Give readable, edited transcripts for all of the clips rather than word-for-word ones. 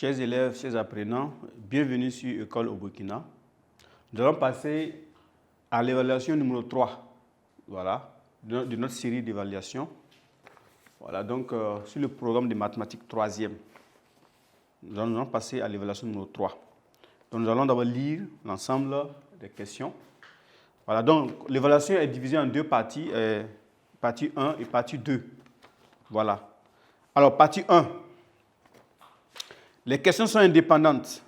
Chers élèves, chers apprenants, bienvenue sur École au Burkina. Nous allons passer à l'évaluation numéro 3, voilà, de notre série d'évaluation. Voilà, donc sur le programme de mathématiques 3e. Nous allons passer à l'évaluation numéro 3. Donc nous allons d'abord lire l'ensemble des questions. Voilà, donc l'évaluation est divisée en deux parties, partie 1 et partie 2. Voilà. Alors, partie 1. Les questions sont indépendantes.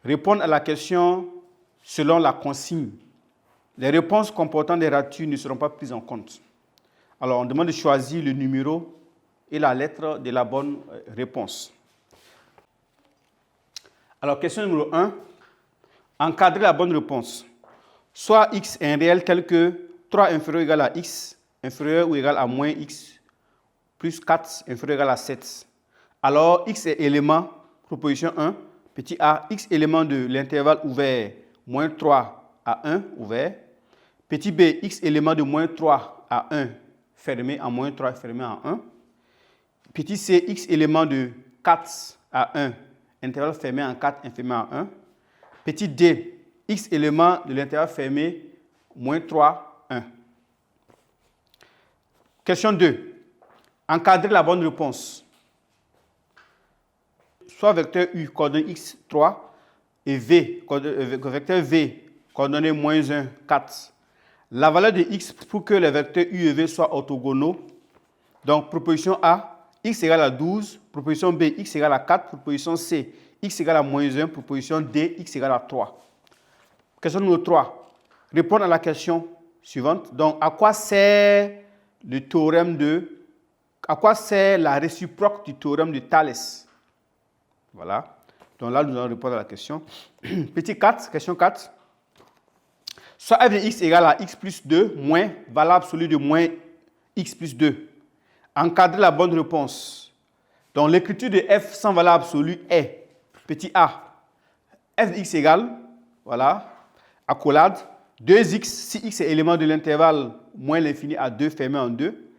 Répondre à la question selon la consigne. Les réponses comportant des ratures ne seront pas prises en compte. Alors, on demande de choisir le numéro et la lettre de la bonne réponse. Alors, question numéro 1. Encadrer la bonne réponse. Soit x est un réel tel que 3 inférieur ou égal à x, inférieur ou égal à moins x, plus 4 inférieur ou égal à 7. Alors, x est élément, proposition 1, petit a, x élément de l'intervalle ouvert, moins 3 à 1, ouvert. Petit b, x élément de moins 3 à 1, fermé en moins 3, fermé en 1. Petit c, x élément de 4 à 1, intervalle fermé en 4, fermé en 1. Petit d, x élément de l'intervalle fermé, moins 3, 1. Question 2. Encadrer la bonne réponse. Soit vecteur u, coordonnée x, 3, et v, vecteur v, coordonnée moins 1, 4. La valeur de x pour que les vecteurs u et v soient orthogonaux. Donc, proposition A, x égale à 12. Proposition B, x égale à 4. Proposition C, x égale à moins 1. Proposition D, x égale à 3. Question numéro 3. Répondre à la question suivante. Donc, à quoi sert le théorème à quoi sert la réciproque du théorème de Thalès? Voilà. Donc là, nous allons répondre à la question. Petit 4, question 4. Soit f de x égale à x plus 2 moins valeur absolue de moins x plus 2. Encadrer la bonne réponse. Donc l'écriture de f sans valeur absolue est, petit a, f de x égale, voilà, accolade, 2x, si x est élément de l'intervalle moins l'infini à 2 fermé en 2,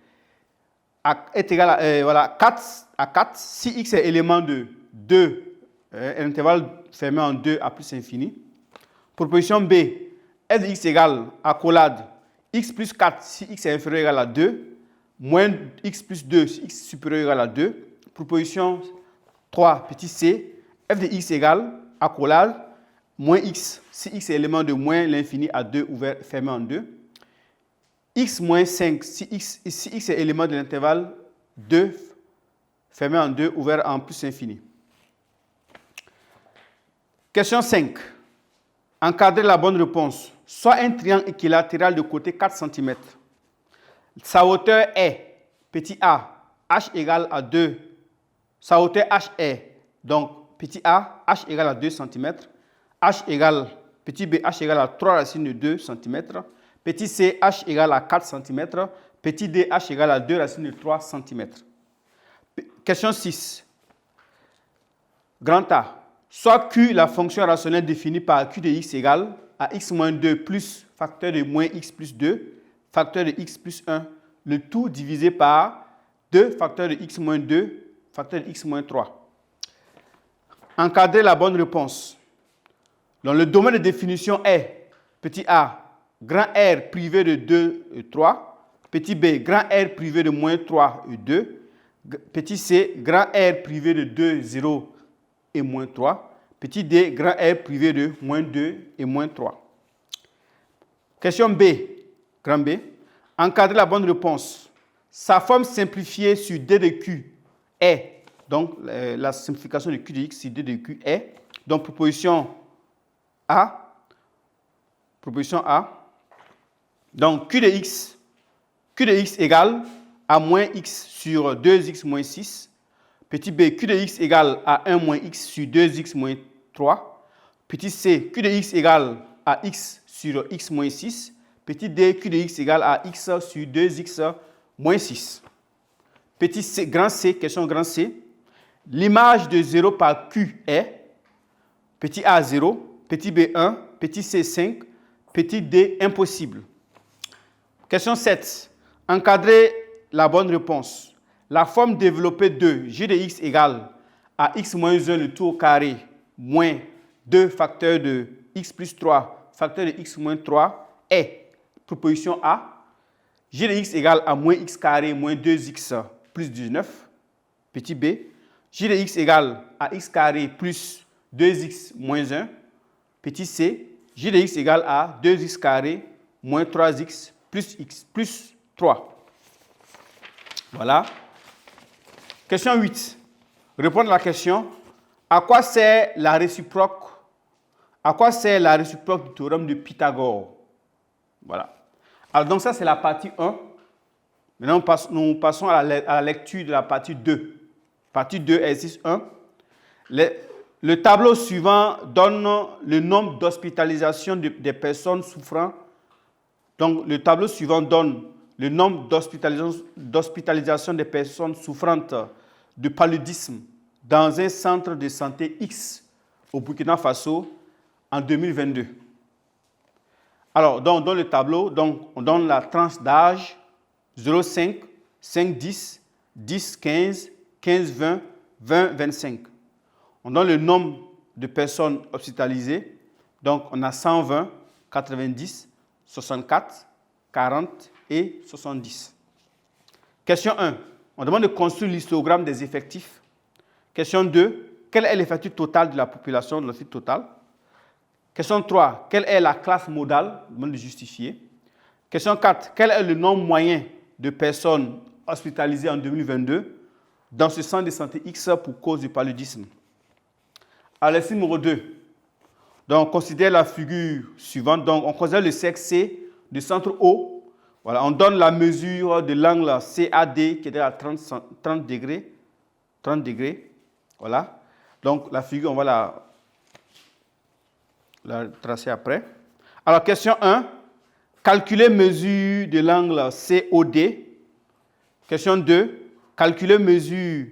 est égal à, voilà, 4 à 4, si x est élément de 2, l'intervalle fermé en 2 à plus infini. Proposition B, f de x égale accolade x plus 4 si x est inférieur ou égal à 2, moins x plus 2 si x est supérieur ou égal à 2. Proposition 3, petit c, f de x égale accolade moins x si x est élément de moins l'infini à 2 ouvert fermé en 2. X moins 5 si x est élément de l'intervalle 2 fermé en 2 ouvert en plus infini. Question 5. Encadrer la bonne réponse. Soit un triangle équilatéral de côté 4 cm. Sa hauteur est, petit a, h égale à 2. Sa hauteur h est, donc petit a, h égale à 2 cm. H égale, petit b, h égale à 3 racines de 2 cm. Petit c, h égale à 4 cm. Petit d, h égale à 2 racines de 3 cm. Question 6. Grand A. Soit Q, la fonction rationnelle définie par Q de x égale à x moins 2 plus facteur de moins x plus 2, facteur de x plus 1, le tout divisé par 2 facteur de x moins 2, facteur de x moins 3. Encadrer la bonne réponse. Donc, le domaine de définition est, petit a, grand R privé de 2 et 3, petit b, grand R privé de moins 3 et 2, petit c, grand R privé de 2, 0 et moins 3, petit d, grand R privé de moins 2 et moins 3. Question B, grand B. Encadrer la bonne réponse. Sa forme simplifiée sur d de q est, donc la simplification de q de x sur d de q est, donc proposition A, donc q de x égale à moins x sur 2x moins 6. Petit b, q de x égale à 1 moins x sur 2x moins 3. Petit c, q de x égale à x sur x moins 6. Petit d, q de x égale à x sur 2x moins 6. Petit c, grand c, question grand c. L'image de 0 par q est, petit a 0, petit b 1, petit c 5, petit d impossible. Question 7. Encadrer la bonne réponse. La forme développée de g de x égale à x moins 1 le tout au carré moins 2 facteur de x plus 3 facteur de x moins 3 est, proposition A, g de x égale à moins x carré moins 2x plus 19, petit b, g de x égale à x carré plus 2x moins 1, petit c, g de x égale à 2x carré moins 3x plus 3. Voilà. Question 8. Répondre à la question, à quoi sert la réciproque du théorème de Pythagore? Voilà. Alors, donc ça, c'est la partie 1. Maintenant, nous passons à la lecture de la partie 2. Partie 2, exercice 1. Le tableau suivant donne le nombre d'hospitalisations des personnes souffrant. Donc, le tableau suivant donne le nombre d'hospitalisations des personnes souffrantes de paludisme dans un centre de santé X au Burkina Faso en 2022. Alors, dans le tableau, donc, on donne la tranche d'âge 0,5, 5, 10, 10, 15, 15, 20, 20, 25. On donne le nombre de personnes hospitalisées. Donc, on a 120, 90, 64, 40 et 70. Question 1. On demande de construire l'histogramme des effectifs. Question 2. Quel est l'effectif total de la population, de l'effectif total? Question 3. Quelle est la classe modale? On demande de justifier. Question 4. Quel est le nombre moyen de personnes hospitalisées en 2022 dans ce centre de santé X pour cause du paludisme? Alors, l'exercice numéro 2. Donc, on considère la figure suivante. Donc, on considère le cercle C du centre O. Voilà, on donne la mesure de l'angle CAD qui est à 30 degrés. 30 degrés. Voilà. Donc, la figure, on va la tracer après. Alors, question 1. Calculer mesure de l'angle COD. Question 2. Calculer mesure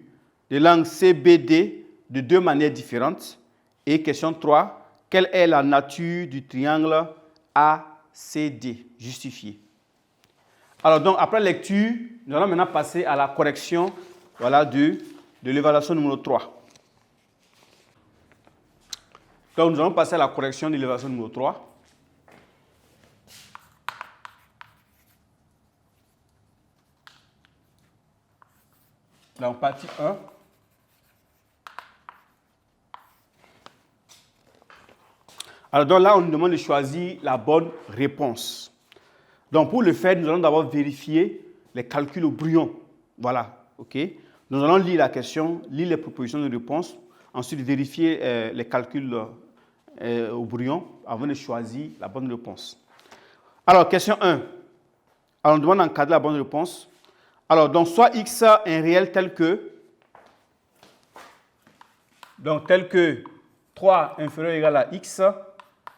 de l'angle CBD de deux manières différentes. Et question 3. Quelle est la nature du triangle ACD? Justifié. Alors, donc, après lecture, nous allons maintenant passer à la correction, voilà, de l'évaluation numéro 3. Donc, nous allons passer à la correction de l'évaluation numéro 3. Donc, partie 1. Alors, donc là, on nous demande de choisir la bonne réponse. Donc, pour le faire, nous allons d'abord vérifier les calculs au brouillon. Voilà, OK. Nous allons lire la question, lire les propositions de réponse, ensuite vérifier les calculs au brouillon avant de choisir la bonne réponse. Alors, question 1. Alors, on demande d'encadrer la bonne réponse. Alors, donc, soit x un réel tel que 3 inférieur ou égal à x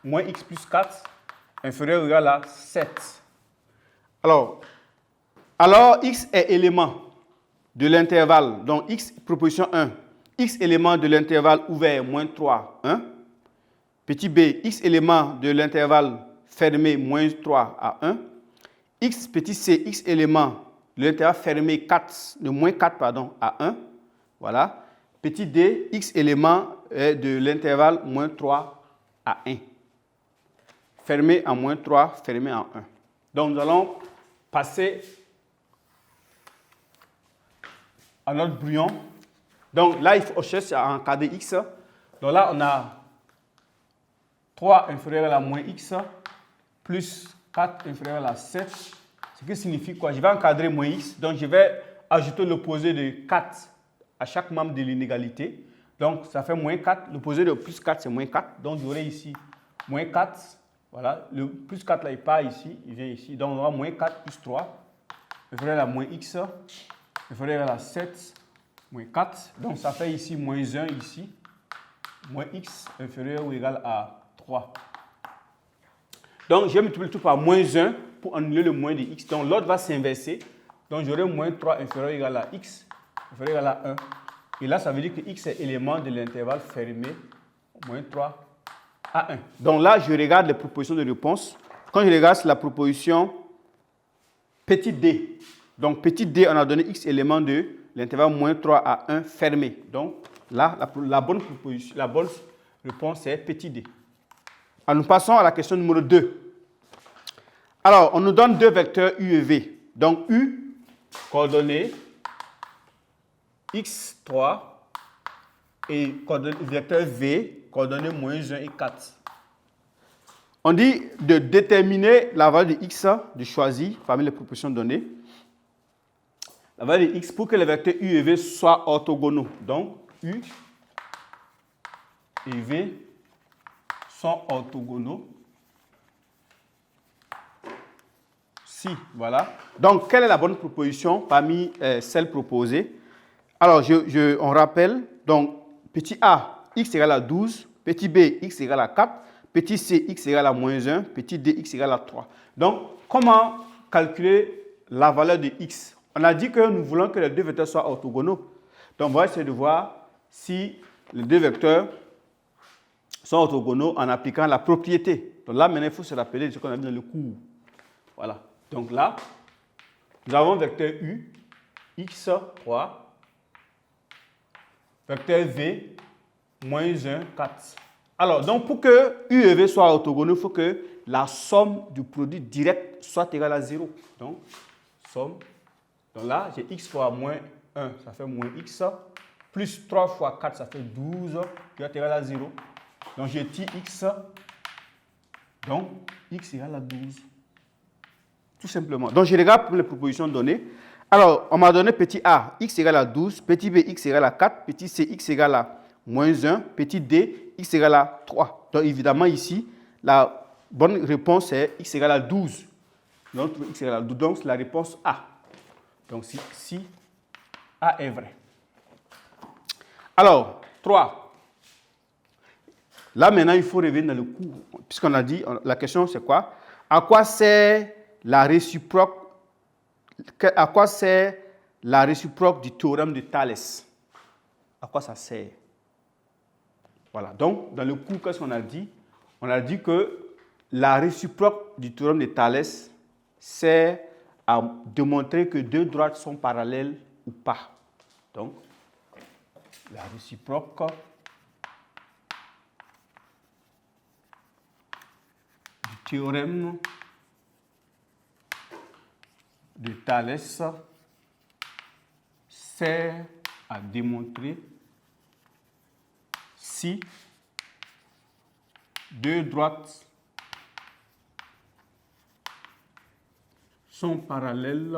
moins x plus 4 inférieur ou égal à 7. Alors, x est élément de l'intervalle, donc x, proposition 1, x élément de l'intervalle ouvert, moins 3, 1. Petit b, x élément de l'intervalle fermé, moins 3 à 1. X, petit c, x élément de l'intervalle fermé, 4, de moins 4 pardon, à 1. Voilà. Petit d, x élément de l'intervalle moins 3 à 1. Fermé en moins 3, fermé en 1. Donc, nous allons passer à notre brouillon. Donc là, il faut chercher à encadrer x. Donc là, on a 3 inférieur à moins x plus 4 inférieur à 7. Ce qui signifie quoi? Je vais encadrer moins x. Donc je vais ajouter l'opposé de 4 à chaque membre de l'inégalité. Donc ça fait moins 4. L'opposé de plus 4, c'est moins 4. Donc j'aurai ici moins 4. Voilà, le plus 4 là, il part ici, il vient ici. Donc, on aura moins 4 plus 3, inférieur à moins x, inférieur à 7, moins 4. Donc, ça fait ici moins 1 ici, moins x inférieur ou égal à 3. Donc, je vais multiplier tout par moins 1 pour annuler le moins de x. Donc, l'autre va s'inverser. Donc, j'aurai moins 3 inférieur ou égal à x, inférieur ou égal à 1. Et là, ça veut dire que x est élément de l'intervalle fermé, moins 3 à 1. Donc là, je regarde les propositions de réponse. Quand je regarde, c'est la proposition petit d. Donc, petit d, on a donné x élément de l'intervalle moins 3 à 1 fermé. Donc, là, la bonne réponse est petit d. Alors, nous passons à la question numéro 2. Alors, on nous donne deux vecteurs U et V. Donc, U, coordonnées x3 et vecteur V, coordonnées -1 et 4. On dit de déterminer la valeur de x, de choisir parmi les propositions données, la valeur de x pour que les vecteurs U et V soient orthogonaux. Donc, U et V sont orthogonaux. Si, voilà. Donc, quelle est la bonne proposition parmi celles proposées? Alors, on rappelle, donc, petit a, x égale à 12, petit b, x égale à 4, petit c, x égale à -1, petit d, x égale à 3. Donc, comment calculer la valeur de x? On a dit que nous voulons que les deux vecteurs soient orthogonaux. Donc, on va essayer de voir si les deux vecteurs sont orthogonaux en appliquant la propriété. Donc là, maintenant, il faut se rappeler de ce qu'on a vu dans le cours. Voilà. Donc là, nous avons vecteur U, x3, vecteur V, -1, 4. Alors, donc pour que U et V soient orthogonaux, il faut que la somme du produit direct soit égale à 0. Donc, somme. Donc là, j'ai x fois -1, ça fait -x, plus 3 fois 4, ça fait 12, qui est égal à 0. Donc, j'ai x, donc x égale à 12. Tout simplement. Donc, je regarde pour les propositions données. Alors, on m'a donné petit a, x égale à 12, petit b, x égale à 4, petit c, x égale à -1, petit d, x égale à 3. Donc, évidemment, ici, la bonne réponse est x égale à 12. Donc, x égale à 12. Donc, c'est la réponse A. Donc, si A est vrai. Alors, 3. Là, maintenant, il faut revenir dans le cours. Puisqu'on a dit, la question, c'est quoi? À quoi sert la réciproque du théorème de Thalès? À quoi ça sert? Voilà. Donc, dans le cours, qu'est-ce qu'on a dit? On a dit que la réciproque du théorème de Thalès sert à démontrer que deux droites sont parallèles ou pas. Donc, la réciproque du théorème de Thalès sert à démontrer si deux droites sont parallèles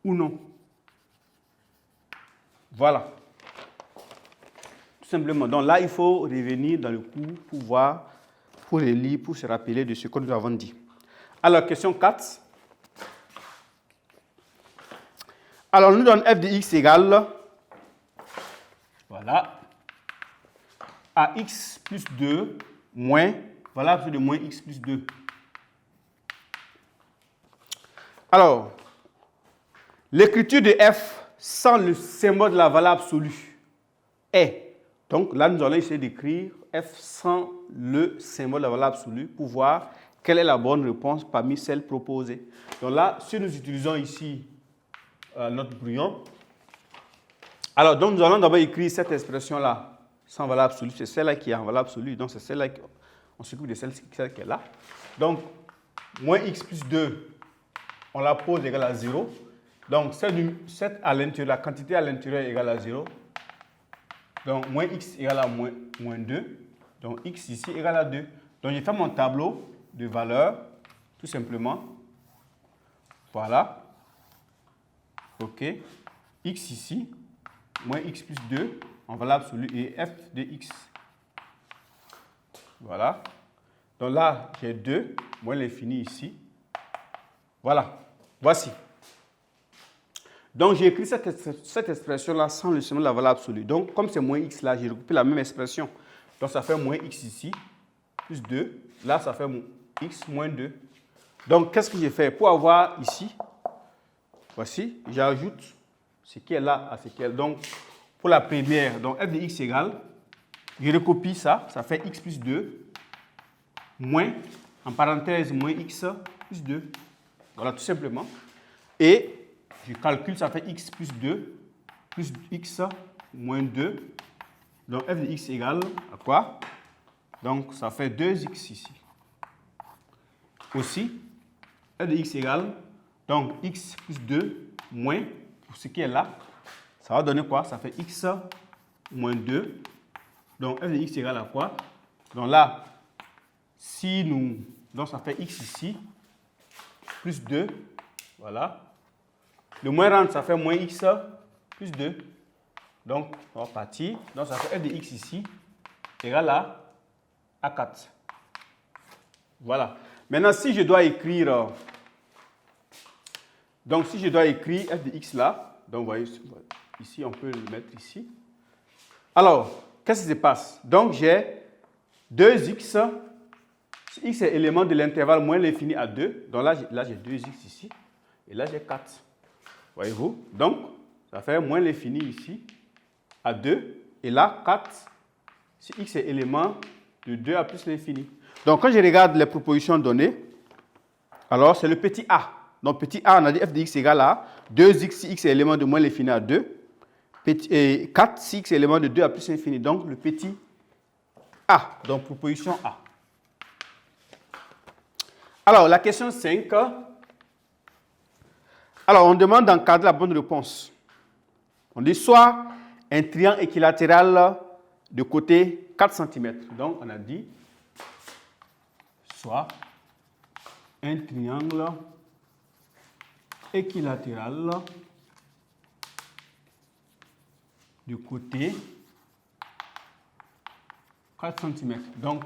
ou non. Voilà. Tout simplement. Donc là, il faut revenir dans le cours pour voir, pour les lire, pour se rappeler de ce que nous avons dit. Alors, question 4. Alors, nous donne f de x égale, voilà, à x plus 2 moins, voilà, de moins x plus 2. Alors, l'écriture de f sans le symbole de la valeur absolue est. Donc là, nous allons essayer d'écrire f sans le symbole de la valeur absolue pour voir quelle est la bonne réponse parmi celles proposées. Donc là, si nous utilisons ici notre brouillon, alors donc nous allons d'abord écrire cette expression-là sans valeur absolue. C'est celle-là qui est en valeur absolue. Donc c'est celle-là qu'on s'occupe de celle qui est là. Donc, moins x plus 2, on la pose égale à 0. Donc, cette à l'intérieur, la quantité à l'intérieur est égale à 0. Donc, moins x égale à moins 2. Donc, x ici égale à 2. Donc, j'ai fait mon tableau de valeurs, tout simplement. Voilà. OK. X ici, moins x plus 2, en valeur absolue, et f de x. Voilà. Donc là, j'ai 2, moins l'infini ici. Voilà. Voici. Donc, j'ai écrit cette expression-là sans le symbole de la valeur absolue. Donc, comme c'est moins x là, j'ai recoupé la même expression. Donc, ça fait moins x ici, plus 2. Là, ça fait x moins 2. Donc, qu'est-ce que j'ai fait? Pour avoir ici, voici, j'ajoute ce qui est là à ce qui est là. Donc, pour la première, donc f de x égale, je recopie ça, ça fait x plus 2, moins, en parenthèse, moins x plus 2. Voilà, tout simplement. Et je calcule, ça fait x plus 2, plus x moins 2. Donc f de x égale à quoi? Donc ça fait 2x ici. Aussi, f de x égale, donc x plus 2 moins, pour ce qui est là, ça va donner quoi? Ça fait x moins 2. Donc f de x égale à quoi? Donc là, si nous... Donc ça fait x ici, plus 2. Voilà. Le moins rentre, ça fait moins x plus 2. Donc, on va partir. Donc ça fait f de x ici égale à 4. Voilà. Maintenant, si je dois écrire... Donc, si je dois écrire f de x là, donc vous voyez, ici, on peut le mettre ici. Alors, qu'est-ce qui se passe? Donc, j'ai 2x. Si x est élément de l'intervalle moins l'infini à 2, donc là j'ai 2x ici, et là j'ai 4. Voyez-vous? Donc, ça fait moins l'infini ici à 2, et là 4, si x est élément de 2 à plus l'infini. Donc, quand je regarde les propositions données, alors c'est le petit a. Donc, petit a, on a dit f de x égale à 2x si x est élément de moins l'infini à 2, et 4 si x est élément de 2 à plus l'infini. Donc, le petit a. Donc, proposition a. Alors, la question 5. Alors, on demande d'encadrer la bonne réponse. On dit soit un triangle équilatéral de côté 4 cm. Donc, on a dit soit un triangle équilatéral de côté 4 cm. Donc,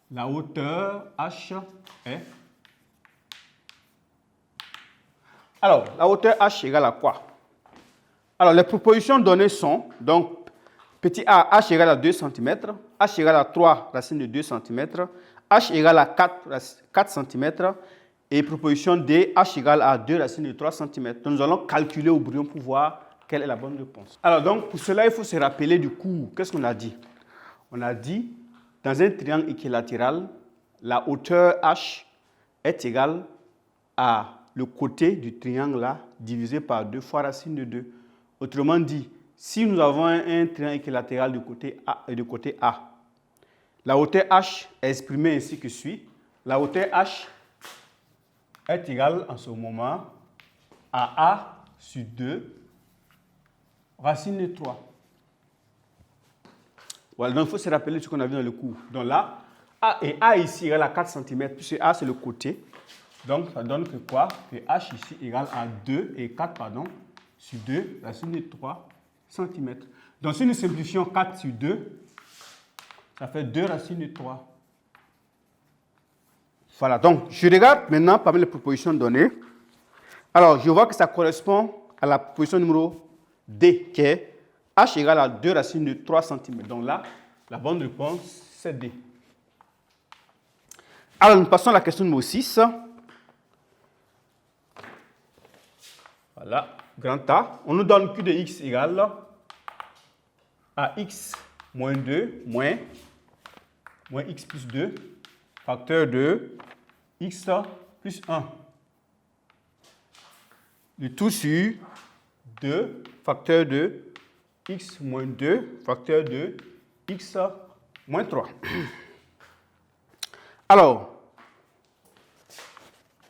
la hauteur h est... Alors, la hauteur h égale à quoi? Alors, les propositions données sont, donc, petit a, h égale à 2 cm, h égale à 3 racine de 2 cm, h égale à 4 cm, et proposition D, h égale à 2 racine de 3 cm. Donc, nous allons calculer au brouillon pour voir quelle est la bonne réponse. Alors, donc, pour cela, il faut se rappeler du cours. Qu'est-ce qu'on a dit? On a dit, dans un triangle équilatéral, la hauteur h est égale à le côté du triangle là divisé par 2 fois racine de 2. Autrement dit, si nous avons un triangle équilatéral du côté A et du côté A, la hauteur h est exprimée ainsi que suit. La hauteur h est égale en ce moment à A sur 2 racine de 3. Voilà, donc il faut se rappeler ce qu'on a vu dans le cours. Donc là, A ici égale à 4 cm, puisque A c'est le côté. Donc ça donne que quoi? Que H ici égale à 2 et 4, pardon, sur 2 racine de 3 cm. Donc si nous simplifions 4 sur 2, ça fait 2 racines de 3. Voilà, donc je regarde maintenant parmi les propositions données. Alors je vois que ça correspond à la proposition numéro D, qui est H égale à 2 racines de 3 cm. Donc là, la bonne réponse, c'est D. Alors nous passons à la question numéro 6. Voilà, grand A. On nous donne Q de x égale à x moins 2 moins x plus 2, facteur de x plus 1. Le tout sur 2, facteur de x moins 2, facteur de x moins 3. Alors,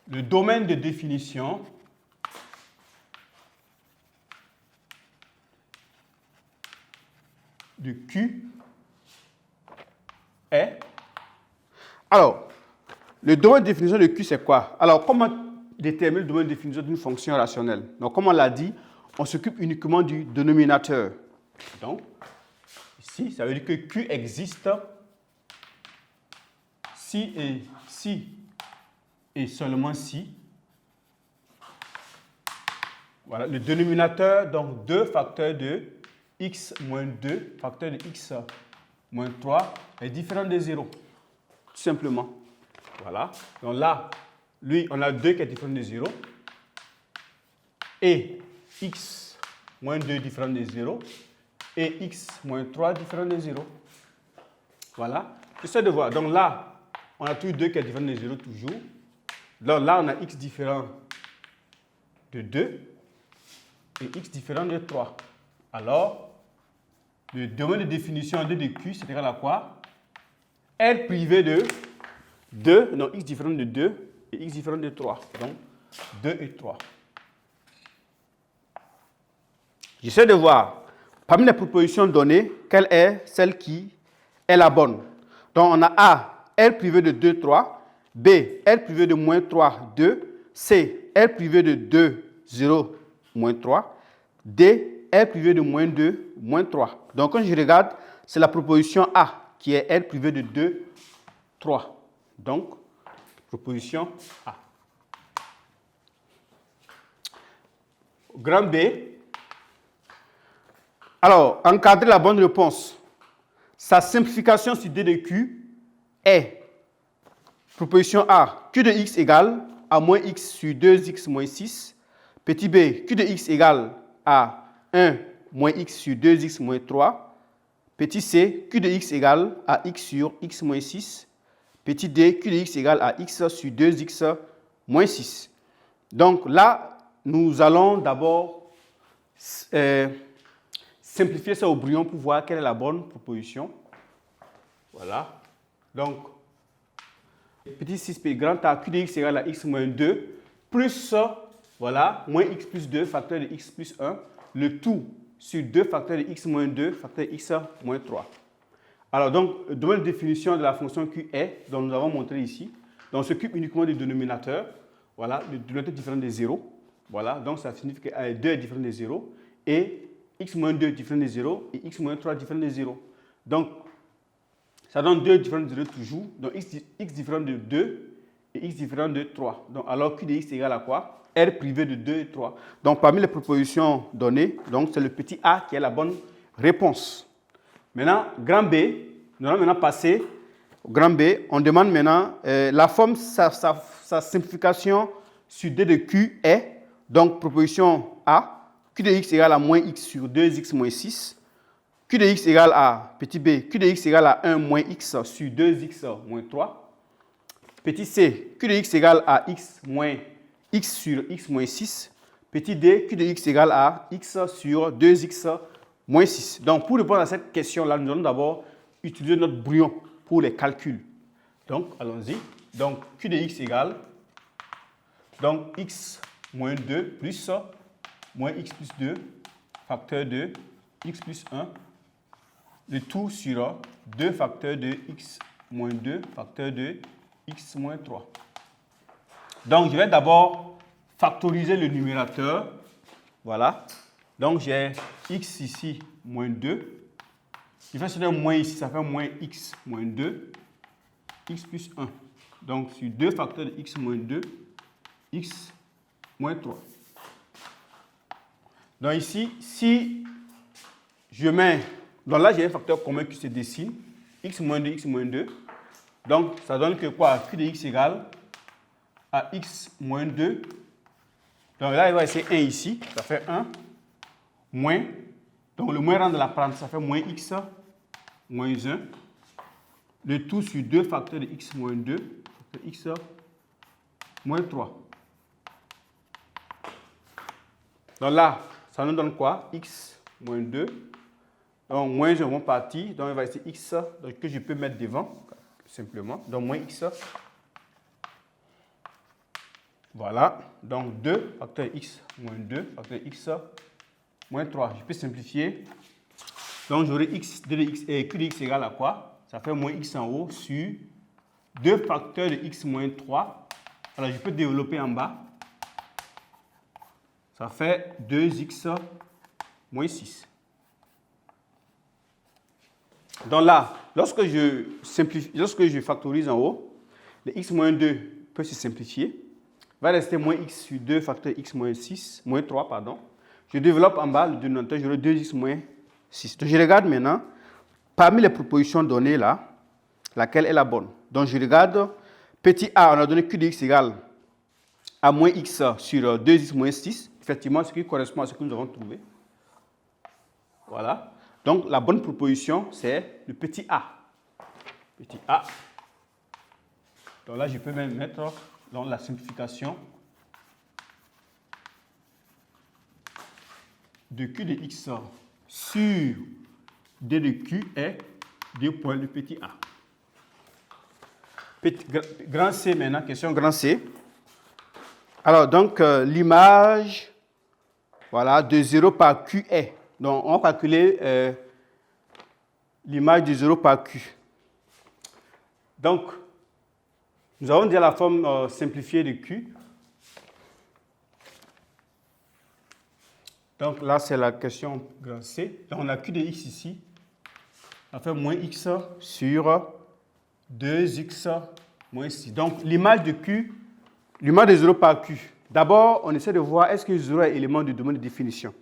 le domaine de définition de Q est... Alors, le domaine de définition de Q, c'est quoi? Alors, comment déterminer le domaine de définition d'une fonction rationnelle? Donc, comme on l'a dit, on s'occupe uniquement du dénominateur. Donc, ici, ça veut dire que Q existe si et seulement si. Voilà, le dénominateur, donc 2 facteurs de x moins 2, facteur de x moins 3, est différent de 0. Tout simplement. Voilà. Donc là, lui, on a 2 qui est différent de 0. Et x moins 2 différent de 0. Et x moins 3 différent de 0. Voilà. J'essaie de voir. Donc là, on a toujours 2 qui est différent de 0 toujours. Donc là, on a x différent de 2 et x différent de 3. Alors, le domaine de définition de Q, c'est égal à quoi? R privé de 2, donc x différent de 2 et x différent de 3. Donc, 2 et 3. J'essaie de voir, parmi les propositions données, quelle est celle qui est la bonne. Donc, on a A, R privé de 2, 3. B, R privé de moins 3, 2. C, R privé de 2, 0, moins 3. D, R privé de moins 2, moins 3. Donc, quand je regarde, c'est la proposition A qui est R privé de 2, 3. Donc, proposition A. Grand B. Alors, encadrer la bonne réponse. Sa simplification sur D de Q est, proposition A, Q de x égale à moins x sur 2x moins 6. Petit b, Q de x égale à 1 moins x sur 2x moins 3. Petit c, Q de x égale à x sur x moins 6. Petit d, Q de x égale à x sur 2x moins 6. Donc là, nous allons d'abord simplifier ça au brouillon pour voir quelle est la bonne proposition. Voilà. Donc, petit 6p grand A, Q de x égale à x moins 2, plus, voilà, moins x plus 2, facteur de x plus 1, le tout sur 2 facteur de x moins 2, facteur de x moins 3. Alors, donc, le domaine de définition de la fonction Q est, dont nous avons montré ici, donc on s'occupe uniquement du dénominateur, voilà, le dénominateur différent de 0, voilà, donc ça signifie que 2 est différent de 0, et x moins 2 différent de 0, et x moins 3 différent de 0. Donc, ça donne 2 différent de 0 toujours. Donc, x différent de 2 et x différent de 3. Donc, alors, Q de x égale à quoi? R privé de 2 et 3. Donc, parmi les propositions données, c'est le petit a qui est la bonne réponse. Maintenant, grand B, nous allons maintenant passer au grand B. On demande maintenant la forme, sa simplification sur D de Q est, donc, proposition A, Q de x égale à moins x sur 2x moins 6. Q de x égale à, petit b, Q de x égale à 1 moins x sur 2x moins 3. Petit c, Q de x égale à x moins x sur x moins 6. Petit d, Q de x égale à x sur 2x moins 6. Donc, pour répondre à cette question-là, nous allons d'abord utiliser notre brouillon pour les calculs. Donc, allons-y. Donc, Q de x égale, donc, x moins 2 plus moins x plus 2, facteur de x plus 1, le tout sur 2 facteurs de x moins 2 facteur de x moins 3. Donc, je vais d'abord factoriser le numérateur. Voilà. Donc, j'ai x ici moins 2. Je fais un moins ici, ça fait moins x moins 2, x plus 1. Donc, sur 2 facteurs de x moins 2, x moins 3. Donc, ici, si je mets... Donc là, j'ai un facteur commun qui se dessine, x moins 2, x moins 2. Donc, ça donne que quoi? Q de x égale à x moins 2. Donc là, il va essayer 1 ici, ça fait 1, moins. Donc le moins rentre de la parenthèse, ça fait moins x moins 1. Le tout sur 2 facteurs de x moins 2, facteur x moins 3. Donc là, ça nous donne quoi? X moins 2. Donc, moins 1 vont partir. Donc, il va rester x donc, que je peux mettre devant, simplement. Donc, moins x. Voilà. Donc, 2 facteur x moins 2 facteur x moins 3. Je peux simplifier. Donc, j'aurai x, 2 de x et q de x égale à quoi? Ça fait moins x en haut sur 2 facteurs de x moins 3. Alors, je peux développer en bas. Ça fait 2x moins 6. Donc là, lorsque je factorise en haut, le x moins 2 peut se simplifier. Il va rester moins x sur 2 facteur x moins 6, moins 3, pardon. Je développe en bas le dénominateur, j'aurai 2x moins 6. Donc je regarde maintenant, parmi les propositions données là, laquelle est la bonne. Donc je regarde, petit a, on a donné q de x égale à moins x sur 2x moins 6. Effectivement, ce qui correspond à ce que nous avons trouvé. Voilà. Donc, la bonne proposition, c'est le petit a. Petit a. Donc là, je peux même mettre dans la simplification de q de x sur D de Q est 2 points de petit a. Grand C maintenant, question grand C. Alors, donc, l'image, voilà, de 0 par Q est. Donc, on va calculer l'image de 0 par Q. Donc, nous avons déjà la forme simplifiée de Q. Donc, là, c'est la question grand C. Donc, on a Q de x ici. Ça fait moins x sur 2x moins 6. Donc, l'image de Q, l'image de 0 par Q. D'abord, on essaie de voir est-ce que 0 est élément du domaine de définition.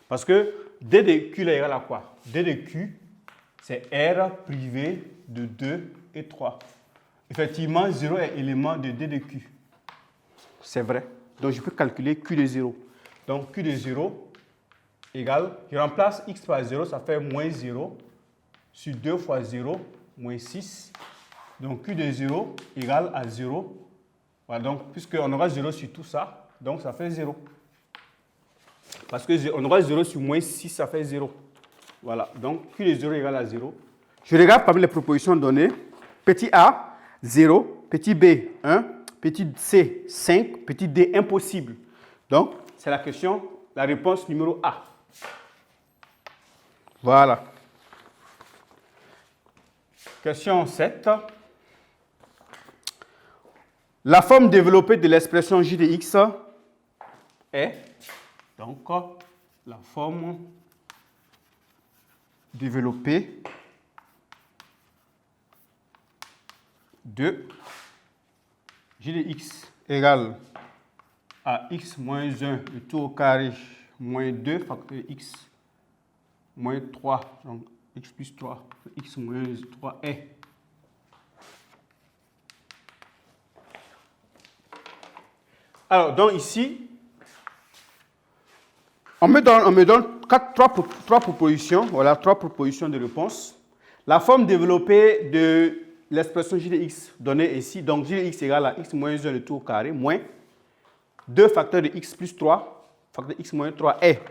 Parce que D de Q là égale à quoi? D de Q, c'est R privé de 2 et 3. Effectivement, 0 est élément de D de Q. C'est vrai. Donc, je peux calculer Q de 0. Donc, Q de 0 égale, je remplace x par 0, ça fait moins 0 sur 2 fois 0, moins 6. Donc, Q de 0 égale à 0. Voilà, donc, puisqu'on aura 0 sur tout ça, donc ça fait 0. Parce qu'on aura 0 sur moins 6, ça fait 0. Voilà, donc Q de 0 égale à 0. Je regarde parmi les propositions données. Petit a, 0. Petit b, 1. Petit c, 5. Petit d, impossible. Donc, c'est la question, la réponse numéro A. Voilà. Question 7. La forme développée de l'expression j de x est, donc, la forme développée de j de x égale à x moins 1, le tout au carré, moins 2 facteur x, moins 3, donc x plus 3, x moins 3 est. Alors, donc ici, on me donne trois propositions. Voilà, 3 propositions de réponse. La forme développée de l'expression j de x donnée ici, donc j de x égale à x moins 1 le tout au carré, moins 2 facteurs de x plus 3, facteur de x moins 3 est.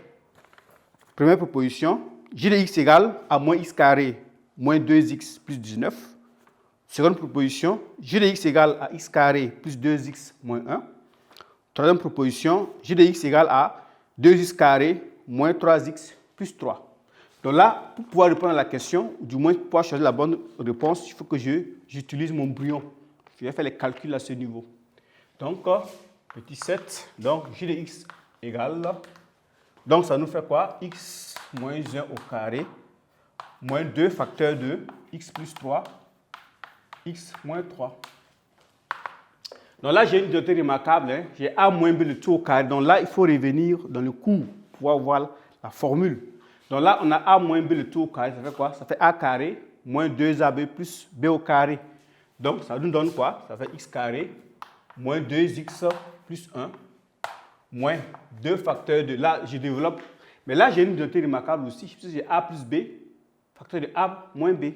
Première proposition, j de x égale à moins x carré, moins 2x plus 19. Seconde proposition, j de x égale à x carré plus 2x moins 1. Troisième proposition, j de x égale à 2x carré moins 3x plus 3. Donc là, pour pouvoir répondre à la question, ou du moins pour pouvoir choisir la bonne réponse, il faut que j'utilise mon brouillon. Je vais faire les calculs à ce niveau. Donc, petit 7, donc j de x égale, donc ça nous fait quoi? X moins 1 au carré, moins 2 facteur de x plus 3, x moins 3. Donc là, j'ai une donnée remarquable, hein. J'ai a moins b le tout au carré. Donc là, il faut revenir dans le cours pour pouvoir voir la formule. Donc là, on a a moins b le tout au carré. Ça fait quoi? Ça fait a carré moins 2ab plus b au carré. Donc ça nous donne quoi? Ça fait x carré moins 2x plus 1 moins 2 facteurs de... Là, je développe. Mais là, j'ai une donnée remarquable aussi. J'ai a plus b, facteur de a moins b.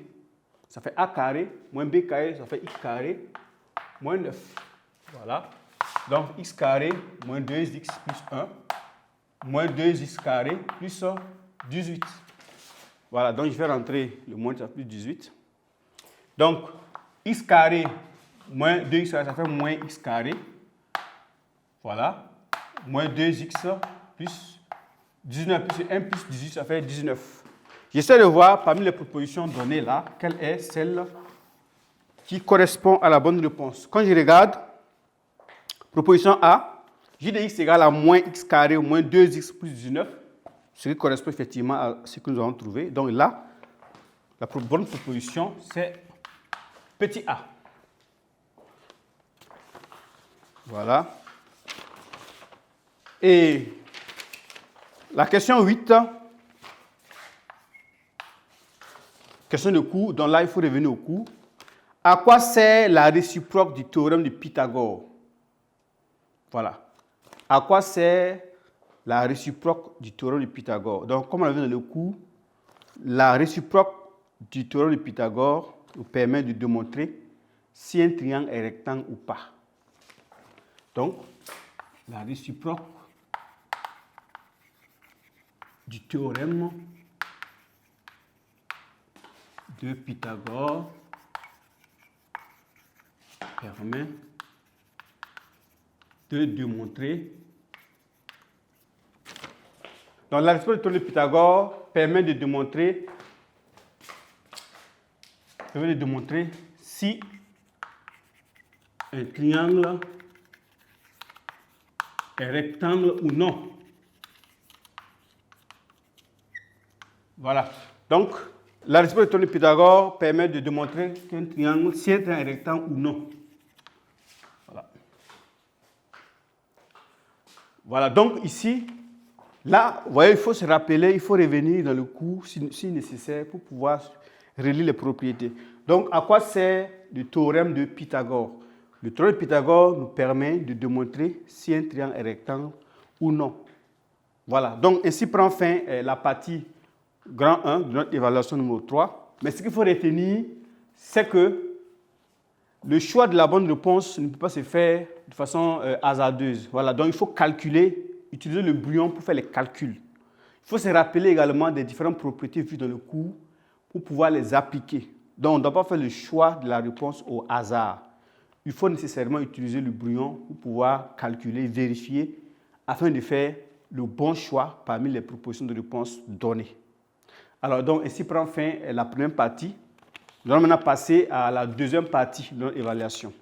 Ça fait a carré moins b carré, ça fait x carré moins 9. Voilà. Donc, x carré moins 2x plus 1 moins 2x carré plus 18. Voilà. Donc, je vais rentrer le moins, ça fait plus 18. Donc, x carré moins 2x carré, ça fait moins x carré. Voilà. Moins 2x plus 19 plus 1 plus 18, ça fait 19. J'essaie de voir parmi les propositions données là, quelle est celle qui correspond à la bonne réponse. Quand je regarde, proposition A, j de x égale à moins x carré moins 2x plus 19, ce qui correspond effectivement à ce que nous avons trouvé. Donc là, la bonne proposition, c'est petit a. Voilà. Et la question 8, question de cours, donc là, il faut revenir au cours. À quoi sert la réciproque du théorème de Pythagore? Voilà. À quoi sert la réciproque du théorème de Pythagore? Donc, comme on l'a vu dans le cours, la réciproque du théorème de Pythagore nous permet de démontrer si un triangle est rectangle ou pas. Donc, la réciproque du théorème de Pythagore permet de démontrer. Donc, la réponse du théorème de Pythagore permet de démontrer si un triangle est rectangle ou non. Voilà. Donc, la réponse du théorème de Pythagore permet de démontrer qu'un triangle, si un triangle est rectangle ou non. Voilà. Voilà. Donc, ici, là, vous voyez, il faut se rappeler, il faut revenir dans le cours si nécessaire pour pouvoir relire les propriétés. Donc, à quoi sert le théorème de Pythagore? Le théorème de Pythagore nous permet de démontrer si un triangle est rectangle ou non. Voilà. Donc, ainsi prend fin la partie grand 1 de notre évaluation numéro 3. Mais ce qu'il faut retenir, c'est que le choix de la bonne réponse ne peut pas se faire de façon hasardeuse. Voilà. Donc, il faut calculer, utiliser le brouillon pour faire les calculs. Il faut se rappeler également des différentes propriétés vues dans le cours pour pouvoir les appliquer. Donc, on ne doit pas faire le choix de la réponse au hasard. Il faut nécessairement utiliser le brouillon pour pouvoir calculer, vérifier, afin de faire le bon choix parmi les propositions de réponse données. Alors, donc, ainsi prend fin la première partie. Nous allons maintenant passer à la deuxième partie de notre évaluation.